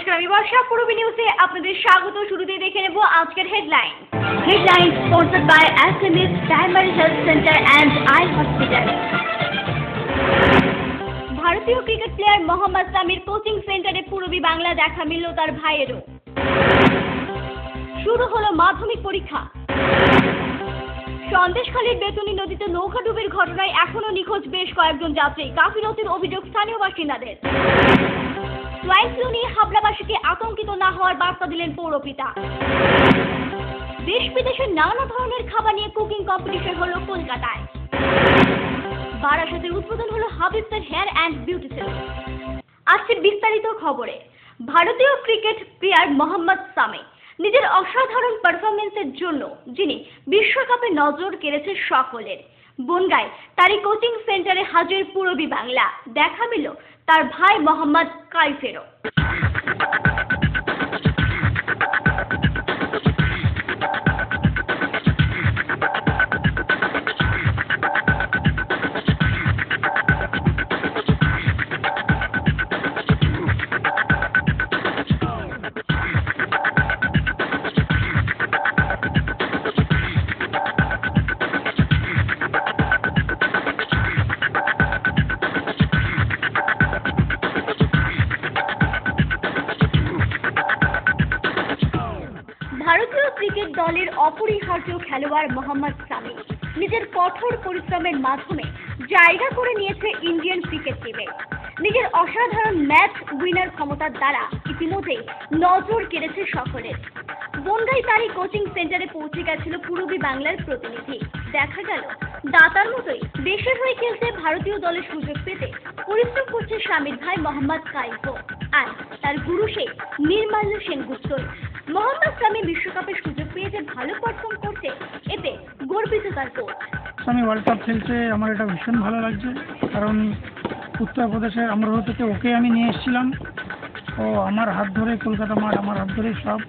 নমস্কার, আমি বর্ষা। পূর্বী নিউজে আপনাদের স্বাগত। শুরুতেই দেখে নেব আজকের headline. Sponsored by SMS primary health centre and eye hospital. ভারতীয় ক্রিকেট প্লেয়ার মোহাম্মদ সামির কোচিং সেন্টারে পূর্বী বাংলা দেখা মিলল তার ভাইয়েরও। শুরু হলো মাধ্যমিক পরীক্ষা। সন্দেশখালীর বেতনী নদীতে নৌকাডুবির ঘটনায় এখনো নিখোঁজ বেশ কয়েকজন যাত্রী। গাফিলতির অভিযোগ স্থানীয় বাসিন্দাদের। সোয়াইন ফ্লু নিয়ে হাবড়াবাসীকে আতঙ্কিত না হওয়ার বার্তা দিলেন পৌরপিতা। দেশ বিদেশের নানা ধরনের খাবার নিয়ে কুকিং কম্পিটিশন হলো কলকাতায়। বারাসাতে উদ্বোধন হলো হাবিবসের হেয়ার অ্যান্ড বিউটি সেলুন। আসছে বিস্তারিত খবরে। ভারতীয় ক্রিকেট প্লেয়ার মোহাম্মদ সামি নিজের অসাধারণ পারফরমেন্সের জন্য যিনি বিশ্বকাপে নজর কেড়েছে সকলের, বনগাঁয় তারই কোচিং সেন্টারে হাজির পূর্বী বাংলা। দেখা মিলল তার ভাই মোহাম্মদ কাইফেরও। ভারতীয় ক্রিকেট দলের অপরিহার্য খেলোয়াড় মোহাম্মদ সামি নিজের কঠোর পরিশ্রমের মাধ্যমে জায়গা করে নিয়েছে ইন্ডিয়ান ক্রিকেট টিমে। নিজের অসাধারণ ম্যাচ উইনার ক্ষমতার দ্বারা ইতিমধ্যে নজর কেড়েছে সকলের। বনগাঁয় তারই কোচিং সেন্টারে পৌঁছে গেছিল পূর্বী বাংলার প্রতিনিধি। দেখা গেল দাতার মতোই দেশের হয়ে খেলতে ভারতীয় দলের সুযোগ পেতে পরিশ্রম করছে স্বামীর ভাই মোহাম্মদ কাইফও আর তার গুরু সেই নির্মাল্য সেনগুপ্তই। মোহাম্মদ সামি বিশ্বকাপের সুযোগ পেয়েছে ভালো পারফর্ম করতে, এতে গর্বিত তার কোচ। সামি ওয়ার্ল্ড কাপ খেলছে, আমার এটা ভীষণ ভালো লাগছে, কারণ উত্তরপ্রদেশের আমরোহ থেকে ওকে আমি নিয়ে এসেছিলাম। ও আমার হাত ধরে কলকাতা মাঠ, আমার হাত ধরে সব,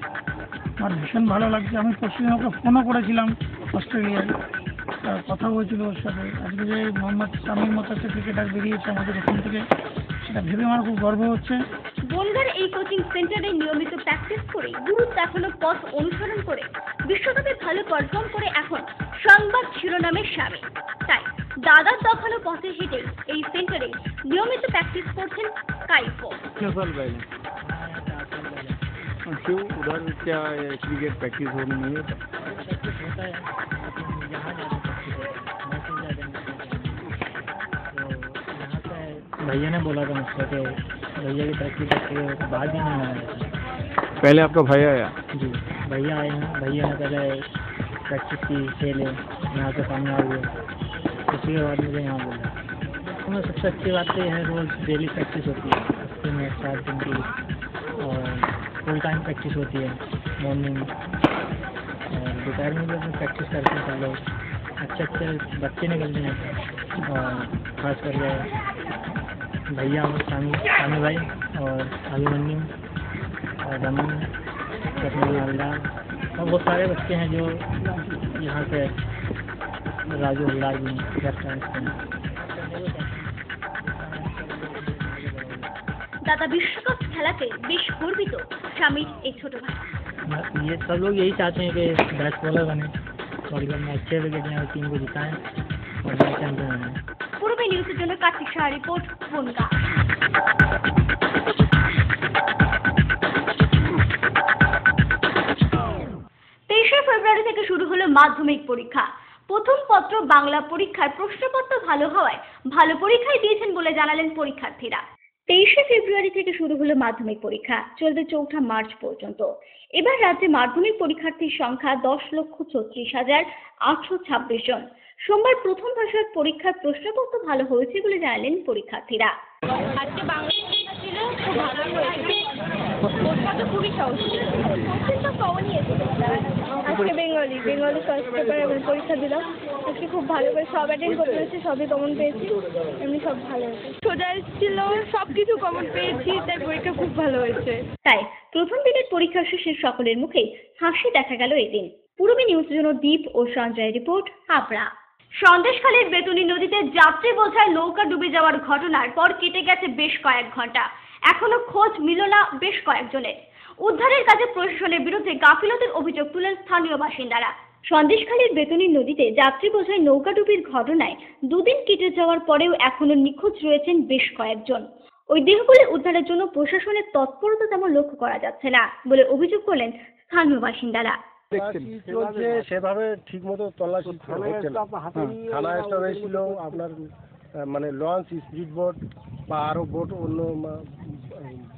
আমার ভীষণ ভালো লাগছে। আমি পরশুদিন ওকে ফোনও করেছিলাম অস্ট্রেলিয়ায়, কথা বলছিল ওর সাথে। আজকে যে মোহাম্মদ সামির মতো একটা ক্রিকেটার বেরিয়েছে আমাদের ওখান থেকে, সেটা ভেবে আমার খুব গর্ব হচ্ছে। বনগাঁর এই কোচিং সেন্টারে নিয়মিত প্র্যাকটিস করে গুরুত্ব দেখানো পথ অনুসরণ করে বিশ্বকাপে ভালো পারফর্ম করে এখন সংবাদ শিরোনামের স্বামী। তাই দাদার দেখানো পথে হেঁটে এই সেন্টারে নিয়মিত প্র্যাকটিস করছেন কাইফও। क्यों उधर क्या क्रिकेट प्रैक्टिस होने नहीं होता? भैया ने बोला था मुझसे कि भैया की प्रैक्टिस करके बाद ही नहीं आया। पहले आपका भाई आया? जी, भैया आए हैं। भैया ने पहले प्रैक्टिस की, खेले, यहाँ से सामने आ गए, उसी के बाद मुझे यहाँ बोला। हमें सबसे अच्छी बात तो यह है रोज़ डेली प्रैक्टिस होती है, हफ्ते में 7 दिन की, और फुल टाइम प्रैक्टिस होती है। मॉर्निंग और दोपहर में भी अपनी प्रैक्टिस करते हैं सब लोग। अच्छे अच्छे बच्चे निकलते हैं, और खास करके भैया सामी भाई और अभिमन्यु और रमन, रत्न हलदार, और बहुत सारे बच्चे हैं जो यहाँ से राजू हलदार भी रेस्टोरेंट। दादा विश्वकप खेलाते बेश गर्वित স্বামীর এই ছোট ভাই। ये सब लोग यही चाहते हैं कि बेस्ट बॉलर बने, वर्ल्ड कप में अच्छे विकेट लें और टीम को जिताएं और चैंपियन बने। পূর্বী নিউজের জন্য কার্তিক সাহা রিপোর্ট, বনগাঁ। 23শে ফেব্রুয়ারি থেকে শুরু হলো মাধ্যমিক পরীক্ষা। প্রথম পত্র বাংলা পরীক্ষার প্রশ্নপত্র ভালো হওয়ায় ভালো পরীক্ষাই দিয়েছেন বলে জানালেন পরীক্ষার্থীরা। 23শে ফেব্রুয়ারি থেকে শুরু হলো মাধ্যমিক পরীক্ষা, চলবে 4 মার্চ পর্যন্ত। এবার রাজ্যে মাধ্যমিক পরীক্ষার্থীর সংখ্যা 10,36,826 জন। সোমবার প্রথম ভাষার পরীক্ষার প্রশ্নপত্র ভালো হয়েছে বলে জানালেন পরীক্ষার্থীরা। আজকে বাংলা পরীক্ষা ছিল, খুব ভালো হয়েছে। প্রশ্নপত্র খুবই সহজ ছিল। আজকে বেঙ্গলি ফার্স্ট পেপার এবং পরীক্ষা দিলাম। আজকে খুব ভালো করে সব অ্যাটেন্ড করতে হয়েছে, সবই কমন পেয়েছি, এমনি সব ভালো হয়েছে। সোজা এসেছিল, সব কিছু কমন পেয়েছি, তাই পরীক্ষা খুব ভালো হয়েছে। তাই প্রথম দিনের পরীক্ষা শেষে সকলের মুখেই হাসি দেখা গেল এদিন। পূর্বী নিউজের জন্য দীপ ও সঞ্জয় রিপোর্ট, হাবড়া। সন্দেশখালীর বেতনী নদীতে যাত্রী বোঝাই নৌকা ডুবে যাওয়ার ঘটনার পর কেটে গেছে বেশ কয়েক ঘন্টা। এখনো খোঁজ মিলল না বেশ কয়েকজনের। উদ্ধারের কাজে প্রশাসনের বিরুদ্ধে গাফিলতির অভিযোগ তুলেন স্থানীয় বাসিন্দারা। সন্দেশখালীর বেতনী নদীতে যাত্রী বোঝাই নৌকাডুবির ঘটনায় দুদিন কেটে যাওয়ার পরেও এখনো নিখোঁজ রয়েছেন বেশ কয়েকজন। ওই দেহগুলি উদ্ধারের জন্য প্রশাসনের তৎপরতা তেমন লক্ষ্য করা যাচ্ছে না বলে অভিযোগ করলেন স্থানীয় বাসিন্দারা। চলছে সেভাবে ঠিক মতো তল্লাশি হচ্ছে না। থানা স্টাফ এসেছিল, আপনার মানে লঞ্চ, স্পিড বোট বা আরও বোট অন্য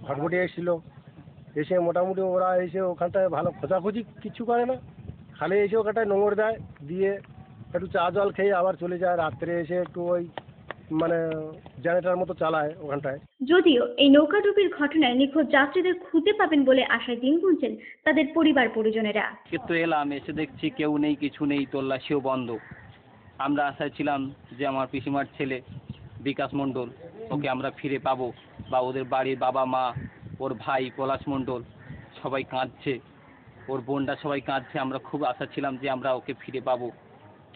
ভটভটি এসেছিল। এসে মোটামুটি ওরা এসে ওখানটায় ভালো খোঁজাখুঁজি কিছু করে না, খালি এসে ওখানটায় নোংর দেয়, দিয়ে একটু চা জল খেয়ে আবার চলে যায়। রাত্রে এসে একটু ওই মানে জেনারেটার মতো চালায় ওখানটায়। যদিও এই নৌকাডুবির ঘটনায় নিখোঁজ যাত্রীদের খুঁজে পাবেন বলে আশায় দিন গুনছেন তাদের পরিবার পরিজনেরা। কিন্তু এলাম, এসে দেখছি কেউ নেই, কিছু নেই, তল্লাশিও বন্ধ। আমরা আশায় ছিলাম যে আমার পিসিমার ছেলে বিকাশ মণ্ডল, ওকে আমরা ফিরে পাবো, বা ওদের বাড়ির বাবা মা, ওর ভাই পলাশ মণ্ডল সবাই কাঁদছে, ওর বোনরা সবাই কাঁদছে। আমরা খুব আশা ছিলাম যে আমরা ওকে ফিরে পাবো,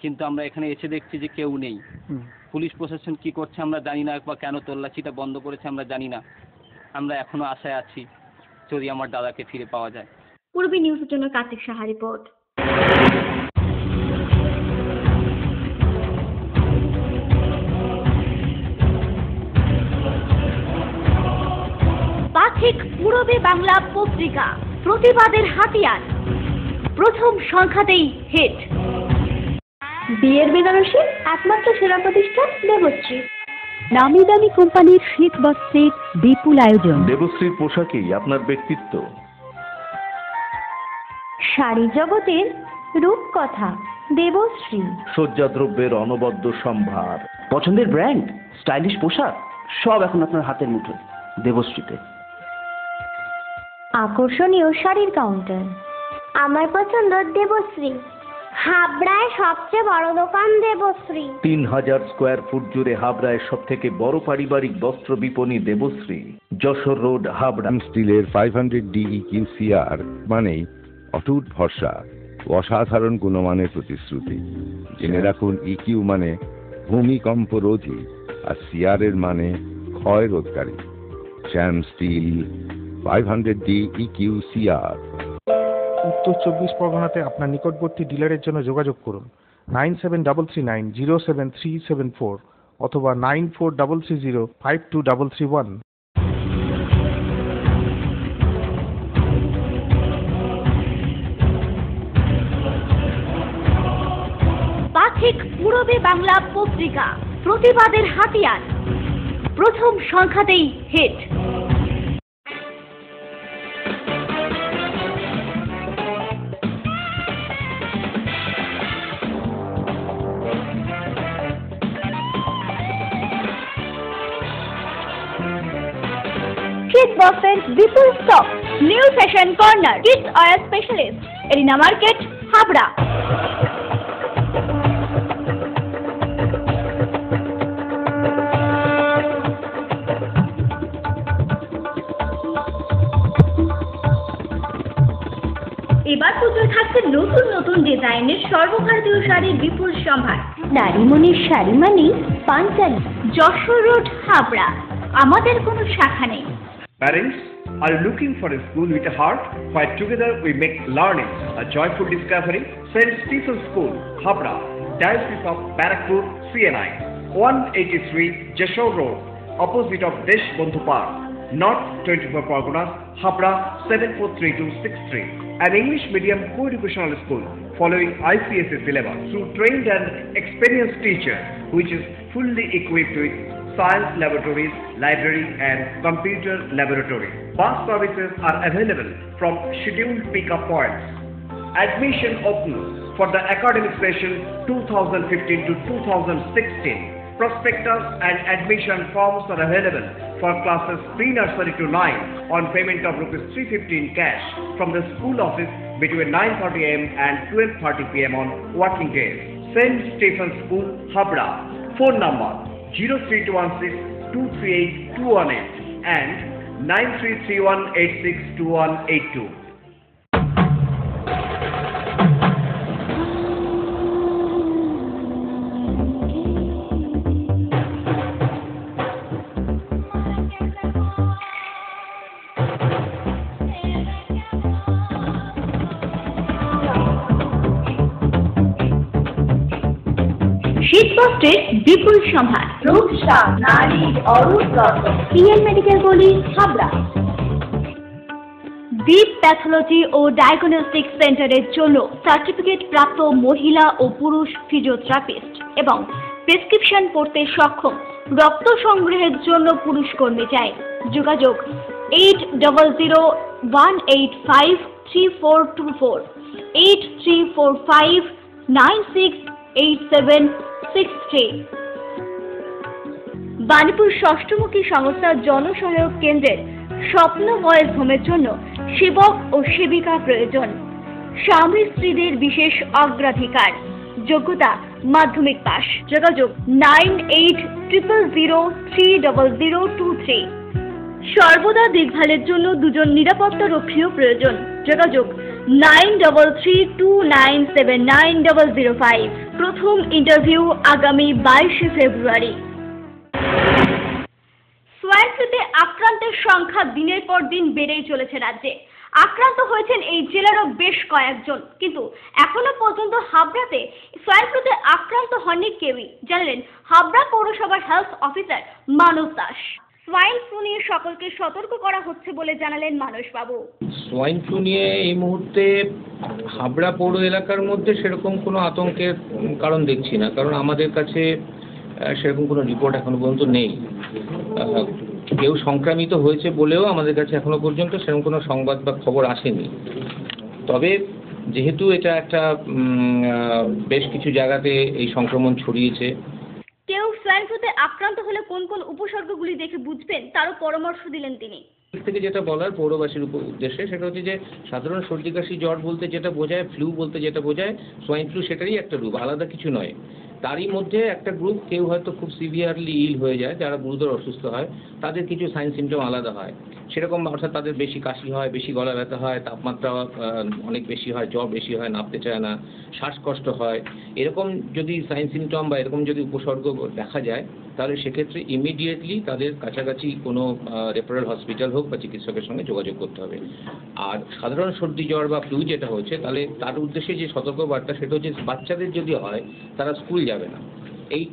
কিন্তু আমরা এখানে এসে দেখছি যে কেউ নেই। পুলিশ প্রশাসন কি করছে আমরা জানি না, বা কেন তল্লাশিটা বন্ধ করেছে আমরা জানি না। আমরা এখনো আশায় আছি যদি আমার দাদাকে ফিরে পাওয়া যায়। পূর্বী নিউজের জন্য কার্তিক সাহা রিপোর্ট। পাথিক পূরবে বাংলা পত্রিকা, প্রতিবাদের হাতিয়ার, প্রথম সংখ্যাতেই হিট। বিয়ের বেনারসি একমাত্র সেরা প্রতিষ্ঠান দেবশ্রী। নামি দামি কোম্পানির শীত বস্ত্রের বিপুল আয়োজন। দেবশ্রীর পোশাকেই আপনার ব্যক্তিত্ব। শাড়ি জগতের রূপকথা দেবশ্রী। সজ্জাদ্রব্যের অনবদ্য সম্ভার। পছন্দের ব্র্যান্ড, স্টাইলিশ পোশাক সব এখন আপনার হাতের মুঠোয় দেবশ্রীতে। আকর্ষণীয় শাড়ির কাউন্টার। আমার পছন্দ দেবশ্রী। হাবড়ায় সবচেয়ে বড় দোকান দেবশ্রী। 3000 স্কোয়ার ফুট জুড়ে হাবড়ায় সব থেকে বড় পারিবারিক বস্ত্র বিপণী দেবশ্রী, যশোর রোড, হাবড়া। স্টিলের 500 DEQCR মানেই অটুট ভরসা, অসাধারণ গুণমানের প্রতিশ্রুতি। জেনে রাখুন, EQ মানে ভূমিকম্প রোধী, আর CR এর মানে ক্ষয় রোধকারী। শ্যাম স্টিল 500 DEQCR। উত্তর 24 পরগনাতে আপনার নিকটবর্তী ডিলারের জন্য যোগাযোগ করুন 9733907374 অথবা 9433052331। পাথিক পূরবে বাংলা পত্রিকা, প্রতিবাদের হাতিয়ার, প্রথম সংখ্যাতেই হিট। বক্সের বিপুল stock, new fashion corner, kids wear specialist, arena market, Habra. এবার পুজোয় থাকছে নতুন নতুন ডিজাইনের সর্বভারতীয় শাড়ির বিপুল সম্ভার। নারীমণির শাড়ি মানেই পাঞ্চালী। যশোর রোড, হাবড়া। আমাদের কোনো শাখা নেই। Parents, are you looking for a school with a heart? Where together we make learning a joyful discovery? St. Stephen's School, Habra, Diocese of Barakpur, CNI, 183 Jashore Road, opposite of Desh Bondhu Park, North 24 Parganas, Habra 743263. An English medium co-educational school following ICSE syllabus through trained and experienced teacher, which is fully equipped with science laboratories, library and computer laboratory. Bus services are available from scheduled pick-up points. Admission open for the academic session 2015 to 2016. Prospectus and admission forms are available for classes pre-nursery to 9 on payment of ₹350 in cash from the school office between 9:30 am and 12:30 pm on working days. St. Stephen's School, Habra. Phone number 03216 238 218 and 9331862182. বস্ত্রের বিপুল সম্ভার, রূপসা নারীর অরূপ রত্ন, PL medical college Habra. দীপ pathology ও diagnostic সেন্টারের জন্য certificate প্রাপ্ত মহিলা ও পুরুষ physiotherapist এবং prescription পড়তে সক্ষম রক্ত সংগ্রহের জন্য পুরুষ কর্মী চাই। যোগাযোগ 8001853424, 8345968763। বাণীপুর ষষ্ঠমুখী সংস্থা জনসহায়ক কেন্দ্রের স্বপ্ন বয়স হোমের জন্য সেবক ও সেবিকা প্রয়োজন। স্বামী স্ত্রীদের বিশেষ অগ্রাধিকার। যোগ্যতা মাধ্যমিক পাস। যোগাযোগ 9800030023। সর্বদা দেখভালের জন্য দুজন নিরাপত্তা রক্ষীও প্রয়োজন। যোগাযোগ 9332979005। প্রথম ইন্টারভিউ আগামী 22 ফেব্রুয়ারি। সোয়াইন ফ্লুতে আক্রান্তের সংখ্যা দিনের পর দিন বেড়েই চলেছে রাজ্যে। আক্রান্ত হয়েছেন এই জেলারও বেশ কয়েকজন, কিন্তু এখনো পর্যন্ত হাবড়াতে সোয়াইন ফ্লুতে আক্রান্ত হননি কেউই, জানালেন হাবড়া পৌরসভার হেলথ অফিসার মানস দাস। সোয়াইন ফ্লু নিয়ে সকলকে সতর্ক করা হচ্ছে বলে জানালেন মানসবাবু। সোয়াইন ফ্লু নিয়ে এই মুহূর্তে হাবড়া পৌর এলাকার মধ্যে সেরকম কোনো আতঙ্কের কারণ দেখছি না, কারণ আমাদের কাছে সেরকম কোনো রিপোর্ট এখনো পর্যন্ত নেই। কেউ সংক্রামিত হয়েছে বলেও আমাদের কাছে এখনো পর্যন্ত সেরকম কোনো সংবাদ বা খবর আসেনি। তবে যেহেতু এটা একটা বেশ কিছু জায়গাতে এই সংক্রমণ ছড়িয়েছে, কেউ সোয়াইন ফ্লুতে আক্রান্ত হলে কোন কোন উপসর্গগুলি দেখে বুঝবেন তারও পরামর্শ দিলেন তিনি। থেকে যেটা বলার পৌরবাসীর উদ্দেশ্যে সেটা হচ্ছে যে সাধারণ সর্দি কাশি জ্বর বলতে যেটা বোঝায়, ফ্লু বলতে যেটা বোঝায়, সোয়াইন ফ্লু সেটারই একটা রূপ, আলাদা কিছু নয়। তারই মধ্যে একটা গ্রুপ, কেউ হয়তো খুব সিভিয়ারলি ইল হয়ে যায়, যারা গুরুতর অসুস্থ হয়, তাদের কিছু সাইন সিমটম আলাদা হয়। সেরকম অর্থাৎ তাদের বেশি কাশি হয়, বেশি গলা ব্যথা হয়, তাপমাত্রা অনেক বেশি হয়, জ্বর বেশি হয়, নাপতে চায় না, শ্বাসকষ্ট হয়। এরকম যদি সাইন সিমটম বা এরকম যদি উপসর্গ দেখা যায়, তাহলে সেক্ষেত্রে ইমিডিয়েটলি তাদের কাছাকাছি কোনো রেফারেল হসপিটাল হোক বা চিকিৎসকের সঙ্গে যোগাযোগ করতে হবে। আর সাধারণ সর্দি জ্বর বা ফ্লু যেটা হচ্ছে, তাহলে তার উদ্দেশ্যে যে সতর্কবার্তা সেটা হচ্ছে বাচ্চাদের যদি হয় তারা স্কুল যাবে না।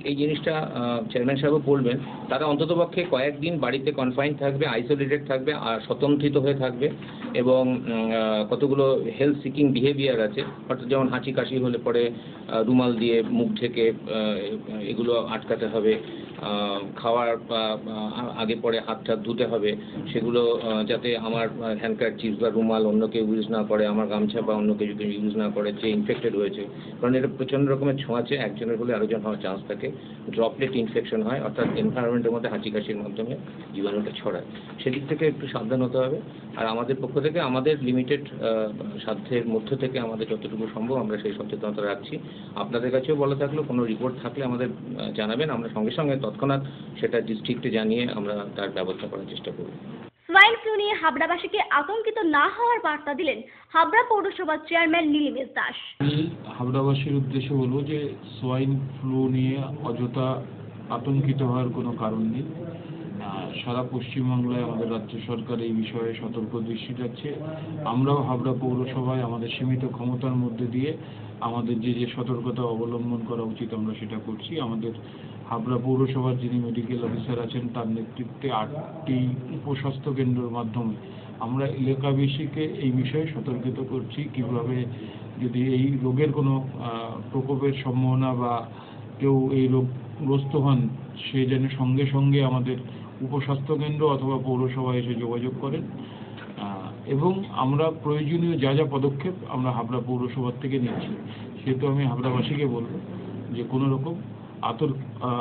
এই জিনিসটা চেয়ারম্যান সাহেবও বলবেন। তারা অন্ততপক্ষে কয়েকদিন বাড়িতে কনফাইন থাকবে, আইসোলেটেড থাকবে, আর স্বতন্ত্রিত হয়ে থাকবে, এবং কতগুলো হেলথ সিকিং বিহেভিয়ার আছে, অর্থাৎ যেমন হাঁচি কাশি হলে পরে রুমাল দিয়ে মুখ ঢেকে এগুলো আটকাতে হবে, খাওয়ার আগে পরে হাত টাত ধুতে হবে, সেগুলো যাতে আমার হ্যান্ডকারচিফ বা রুমাল অন্য কেউ ইউজ না করে, আমার গামছা বা অন্য কেউ ইউজ না করে যে ইনফেক্টেড হয়েছে, কারণ এটা প্রচণ্ড রকমের ছোঁয়াচে, একজনের হলে আরেকজন হওয়ার চান্স থাকে। ড্রপলেট ইনফেকশন হয়, অর্থাৎ এনভায়রনমেন্টের মধ্যে হাঁচি কাশির মাধ্যমে জীবাণুটা ছড়ায়। সেদিক থেকে একটু সাবধান হতে হবে। আর আমাদের পক্ষ থেকে আমাদের লিমিটেড সাধ্যের মধ্য থেকে আমাদের যতটুকু সম্ভব আমরা সেই সচেতনতা রাখছি। আপনাদের কাছেও বলা থাকলো, কোনো রিপোর্ট থাকলে আমাদের জানাবেন, আমরা সঙ্গে সঙ্গে তৎক্ষণাৎ সেটা ডিস্ট্রিক্টে জানিয়ে আমরা তার ব্যবস্থা করার চেষ্টা করব। সোয়াইন ফ্লু নিয়ে হাবড়াবাসীকে আতঙ্কিত না হওয়ার বার্তা দিলেন হাবড়া পৌরসভার চেয়ারম্যান নীলিমেশ দাস। হাবড়াবাসীর উদ্দেশ্যে বলবো যে সোয়াইন ফ্লু নিয়ে অযথা আতঙ্কিত হওয়ার কোনো কারণ নেই। সারা পশ্চিমবাংলায় আমাদের রাজ্য সরকার এই বিষয়ে সতর্ক দৃষ্টি রাখছে। আমরাও হাবড়া পৌরসভায় আমাদের সীমিত ক্ষমতার মধ্যে দিয়ে আমাদের যে সতর্কতা অবলম্বন করা উচিত আমরা সেটা করছি। আমাদের হাবড়া পৌরসভার যিনি মেডিকেল অফিসার আছেন তার নেতৃত্বে 8টি উপস্বাস্থ্য কেন্দ্রের মাধ্যমে আমরা এলাকাবাসীকে এই বিষয়ে সতর্কিত করছি, কিভাবে যদি এই রোগের কোনো প্রকোপের সম্ভাবনা বা কেউ এই রোগগ্রস্ত হন, সে যেন সঙ্গে সঙ্গে আমাদের উপস্বাস্থ্য কেন্দ্র অথবা পৌরসভায় এসে যোগাযোগ করেন। এবং আমরা প্রয়োজনীয় যা যা পদক্ষেপ আমরা হাবড়া পৌরসভার থেকে নিচ্ছি, সেহেতু আমি হাবড়াবাসীকে বলব যে কোনো রকম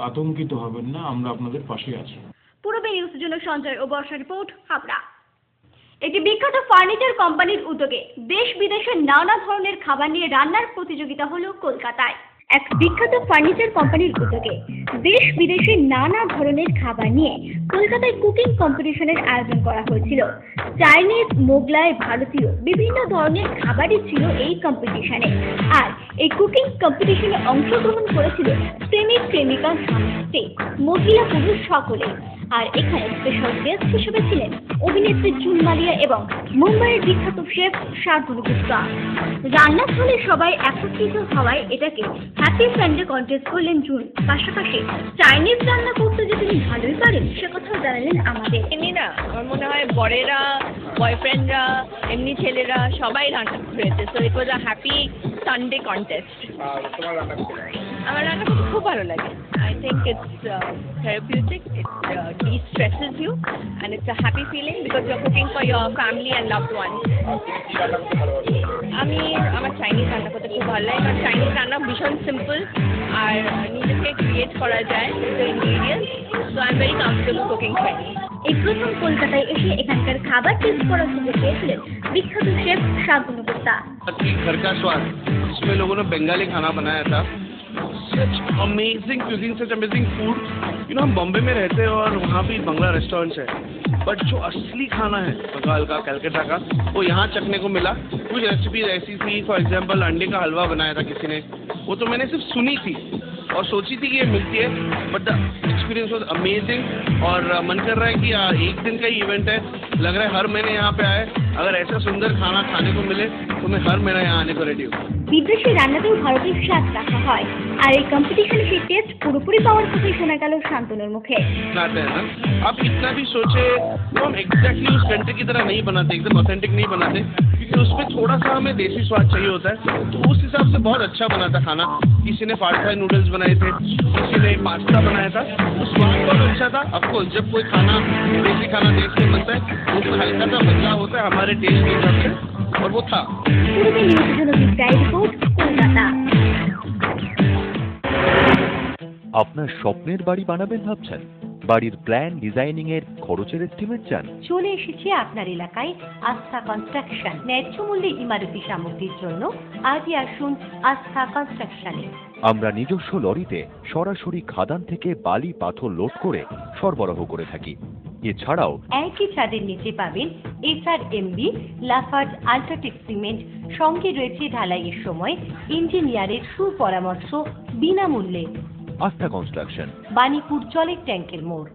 আতঙ্কিত হবেন না, আমরা আপনাদের পাশে আছি। পূর্বে নিউজের জন্য সঞ্জয় ও বর্ষা রিপোর্ট, হাবড়া। একটি বিখ্যাত ফার্নিচার কোম্পানির উদ্যোগে দেশ বিদেশের নানা ধরনের খাবার নিয়ে রান্নার প্রতিযোগিতা হলো কলকাতায়। এক বিখ্যাত ফার্নিচার কোম্পানির উদ্যোগে দেশ বিদেশের নানা ধরনের খাবার নিয়ে কলকাতায় কুকিং কম্পিটিশনের আয়োজন করা হয়েছিল। চাইনিজ, মোগলাই, ভারতীয় বিভিন্ন ধরনের খাবারই ছিল এই কম্পিটিশনে। আর এই কুকিং কম্পিটিশনে অংশগ্রহণ করেছিল প্রেমিক প্রেমিকা, স্বামী স্ত্রী, মহিলা পুরুষ সকলে। আর এখানে স্পেশাল গেস্ট হিসেবে ছিলেন অভিনেত্রী জুন মালিয়া এবং মুম্বাইয়ের বিখ্যাত শেফ শান্তনু গুপ্তা। রান্নাস্থলে সবাই একত্রিত হওয়ায় এটাকে হ্যাপি সানডে কন্টেস্ট করলেন জুন। পাশাপাশি চাইনিজ রান্না করতে যে তিনি ভালোই পারেন সে কথাও জানালেন আমাদের। এমনি না, আমার মনে হয় বরেরা, বয়ফ্রেন্ডরা, এমনি ছেলেরা সবাই রান্না করেছে। So it was a happy Sunday contest. আমার রান্না করতে খুব ভালো লাগে। I think it's therapeutic, it de-stresses you and it's a happy feeling because you're cooking for your family and loved ones. আমার চাইনিজ রান্না করতে খুব ভালো লাগে, কারণ চাইনিজ রান্না ভীষণ সিম্পল আর নিজেকে ক্রিয়েট করা যায় the ingredients, so I'm very comfortable cooking Chinese. এই প্রথম কলকাতায় এসে এখানকার খাবার টেস্ট করার সুযোগ পেয়েছিলেন বিখ্যাত শেফ শান্তনু গুপ্তা। घर का स्वाद, इसमें लोगों ने बंगाली खाना बनाया था। Such amazing cuisine, such amazing food. You know, हम बॉम्बे में रहते हैं और वहाँ भी बंगला रेस्टोरेंट्स है, बट जो असली खाना है बंगाल का, कलकत्ता का, वो यहाँ चखने को मिला। कुछ रेसिपीज ऐसी थी, फॉर एग्जाम्पल अंडे का हलवा बनाया था किसी ने, वो तो मैंने सिर्फ सुनी थी और सोची थी कि ये मिलती है, but the experience was amazing. और मन कर रहा है कि एक दिन का ही इवेंट है, लग रहा है हर महीने यहाँ पे आए, अगर ऐसा सुंदर खाना खाने को मिले तो मैं हर महीना यहाँ आने को रेडी हूँ। বিদেশি রান্নাতেও ভারতের স্বাদ রাখা হয়, আর এই কম্পিটিশনে সেই টেস্ট পুরোপুরি পাওয়ার কথাই শোনা গেল শান্তনুর মুখে। बनाते हैं ना, आप इतना भी सोचे तो हम एग्जैक्टली उस कंट्री की तरह नहीं बनाते, एकदम ऑथेंटिक नहीं बनाते, क्योंकि उसमें थोड़ा सा हमें देसी स्वाद चाहिए होता है। तो उस हिसाब से बहुत अच्छा बना था खाना। किसी ने पार्ट फ्राई नूडल्स बनाए थे, किसी ने पास्ता बनाया था, तो स्वाद बहुत अच्छा था। ऑफकोर्स जब कोई खाना देसी खाना देश में बनता है तो उसमें हल्का सा बदलाव होता है हमारे टेस्ट के हिसाब से, और वो था। পূর্বে নিউজের জন্য বিদায় রিপোর্ট, কলকাতা। আপনার স্বপ্নের বাড়ি বানাবেন ভাবছেন? বাড়ির প্ল্যান ডিজাইনিং এর খরচের এস্টিমেট চান? চলে এসেছে আপনার এলাকায় আস্থা কনস্ট্রাকশন। ন্যায্য মূল্যে ইমারতি সামগ্রীর জন্য আজই আসুন আস্থা কনস্ট্রাকশনে। আমরা নিজস্ব লরিতে সরাসরি খাদান থেকে বালি পাথর লোড করে সরবরাহ করে থাকি। এছাড়াও একই ছাদের নিচে পাবেন SRMB, লাফার্জ, আল্ট্রাটেক সিমেন্ট। সঙ্গে রয়েছে ঢালাইয়ের সময় ইঞ্জিনিয়ারের সুপরামর্শ বিনামূল্যে। আস্থা কনস্ট্রাকশন, বাণীপুর জলের ট্যাঙ্কের মোড়।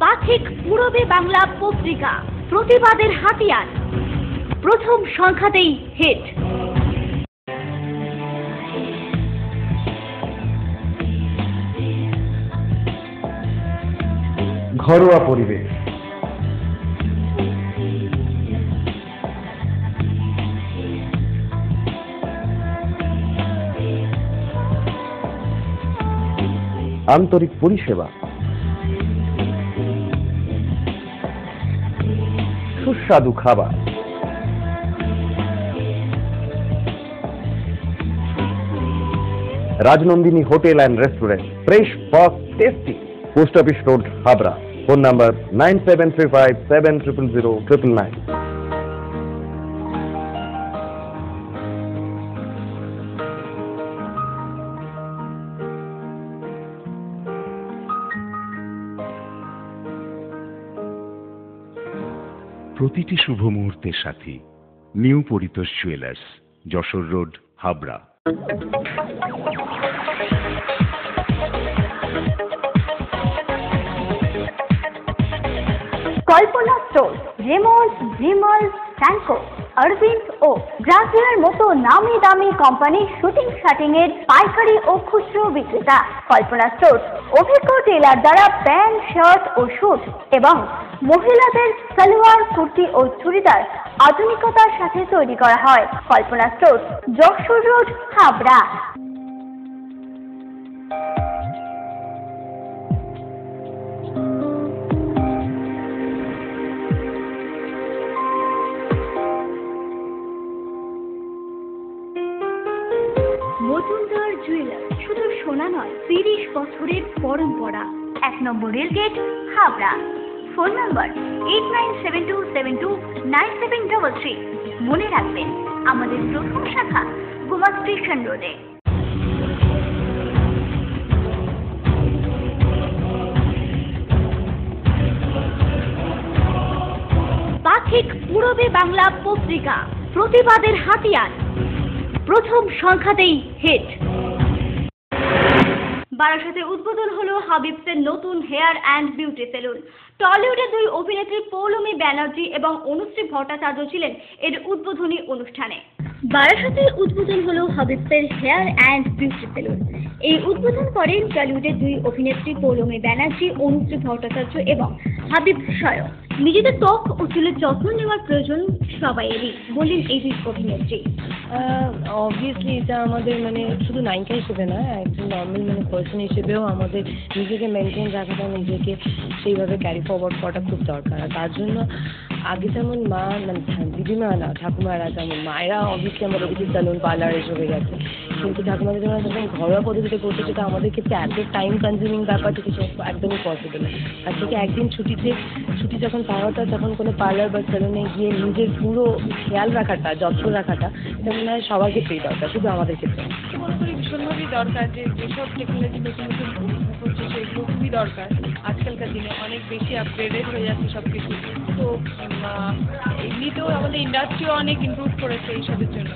পাথিক পূরবে বাংলা পত্রিকা, প্রতিবাদের হাতিয়ার, প্রথম সংখ্যাতেই হিট। ঘরোয়া পরিবেশ, আন্তরিক পরিষেবা, সুস্বাদু খাবার, Rajnandini hotel and restaurant, fresh, fast, tasty. Post office road, Habra. Phone number 9735700999। প্রতিটি শুভ মুহূর্তের সাথী new Paritosh jewellers, Jessore road, Habra. Kalpana store, Raymonds, Vimal, Franco, Aurobindo ও গ্রাসিয়ার মতো নামি দামি কোম্পানির শুটিং শাটিং এর পাইকারি ও খুচরো বিক্রেতা। কল্পনা স্টোর অভিজ্ঞ টেলার দ্বারা প্যান্ট, শার্ট ও স্যুট এবং মহিলাদের সালোয়ার, কুর্তি ও চুড়িদার আধুনিকতার সাথে তৈরি করা হয়। Kalpana store, Jessore road, Habra. Majumdar jewellers শুধু সোনা নয়, 30 বছরের পরম্পরা। 1 নম্বর রেলগেট, হাবড়া। ফোন নম্বর 8972729733। মনে রাখবেন, আমাদের প্রথম শাখা গোমা স্টেশন রোডে। পাথিক পূরবে বাংলা পত্রিকা, প্রতিবাদের হাতিয়ার, প্রথম সংখ্যাতেই হিট। বারাসাতে উদ্বোধন হলো হাবিবসের নতুন হেয়ার অ্যান্ড বিউটি সেলুন। টলিউডের দুই অভিনেত্রী পৌলমী ব্যানার্জি এবং অনুশ্রী ভট্টাচার্য ছিলেন এর উদ্বোধনী অনুষ্ঠানে। বারাসাতে উদ্বোধন হলো হাবিবসের হেয়ার অ্যান্ড বিউটি সেলুন। এই উদ্বোধন করেন টলিউডের দুই অভিনেত্রী পৌলমী ব্যানার্জি, অনুশ্রী ভট্টাচার্য এবং হাবিব স্বয়ং। নিজেদের ত্বক ও চুলের যত্ন নেওয়ার প্রয়োজন সবাইয়েরই, বললেন এই দুই অভিনেত্রী। অবভিয়াসলি এটা আমাদের মানে শুধু নায়িকা হিসেবে না, একজন নর্মাল মানে পার্সন হিসেবেও আমাদের নিজেকে মেনটেন রাখাটা, নিজেকে সেইভাবে ক্যারি ফরওয়ার্ড করাটা খুব দরকার। আর তার জন্য আগে যেমন মা মানে দিদিমা না ঠাকুমারা, যেমন মায়েরা অবভিয়াসলি আমাদের কিছু সেলুন পার্লার এসে হয়ে গেছে, কিন্তু ঠাকুমাদের জন্য যখন ঘরোয়া পদ্ধতিতে করতে সেটা আমাদের ক্ষেত্রে এত টাইম কনজিউমিং ব্যাপার থেকে একদমই পসিবল না। তার থেকে একদিন ছুটি যখন পাওয়াটা, তখন কোনো পার্লার বা সেলুনে গিয়ে নিজের পুরো খেয়াল রাখাটা, যত্ন রাখাটা, এটা মনে হয় সবার ক্ষেত্রেই দরকার, শুধু আমাদের ক্ষেত্রে। মনে করি ভীষণভাবেই দরকার যে যেসব টেকনোলজি নতুন নতুন হচ্ছে সেগুলো খুবই দরকার। আজকালকার দিনে অনেক বেশি আপগ্রেডেড হয়ে যাচ্ছে সব কিছু, তো এমনিতেও আমাদের ইন্ডাস্ট্রিও অনেক ইমপ্রুভ করেছে এইসবের জন্য।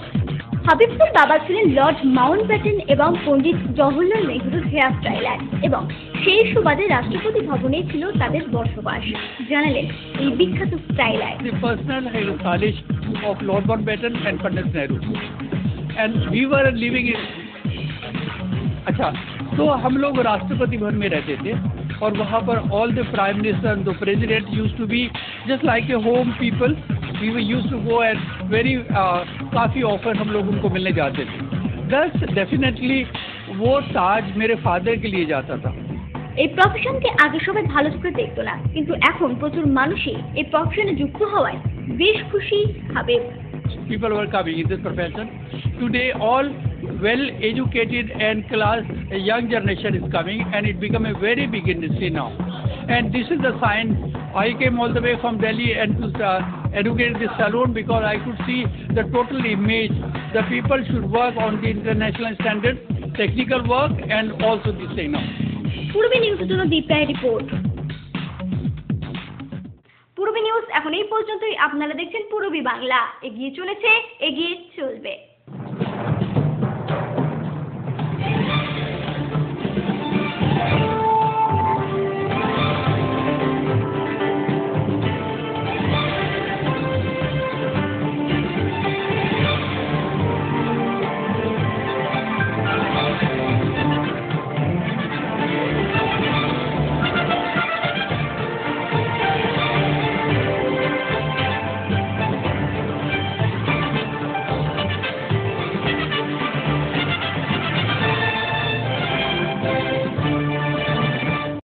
হাবিবসের বাবা ছিলেন লর্ড মাউন্টব্যাটেন এবং পণ্ডিত জওহরলাল নেহরুর হেয়ার স্টাইলার, এবং সেই সুবাদে রাষ্ট্রপতি ভবনে ছিল তাদের বসবাস, জানালেন এই বিখ্যাত styler. The personal hairstylist of Lord Mountbatten and Pandit Nehru, and we were living in अच्छा, तो हम लोग राष्ट्रपति भवन में रहते थे और वहाँ पर all the prime minister and the president used to be just like a home people. We were used to go and very काफ़ी ऑफर हम लोग उनको मिलने जाते थे। Thus definitely वो ताज मेरे फादर के लिए जाता था। এই প্রফেশনকে আগে সবাই ভালো চোখে দেখতো না, কিন্তু এখন প্রচুর মানুষই এই প্রফেশনে যুক্ত হওয়ায় বেশ খুশি Habib. People were coming in this profession. Today all well-educated and class young generation is coming, and it become a very big industry now. And this is the sign. I came all the way from Delhi and to educate this salon because I could see the total image. The people should work on the international standard, technical work, and also this thing now. পূর্বী নিউজের জন্য দীপ্তায় report. পূর্বী news এখন এই পর্যন্তই। আপনারা দেখছেন পূর্বী বাংলা, এগিয়ে চলেছে, এগিয়ে চলবে।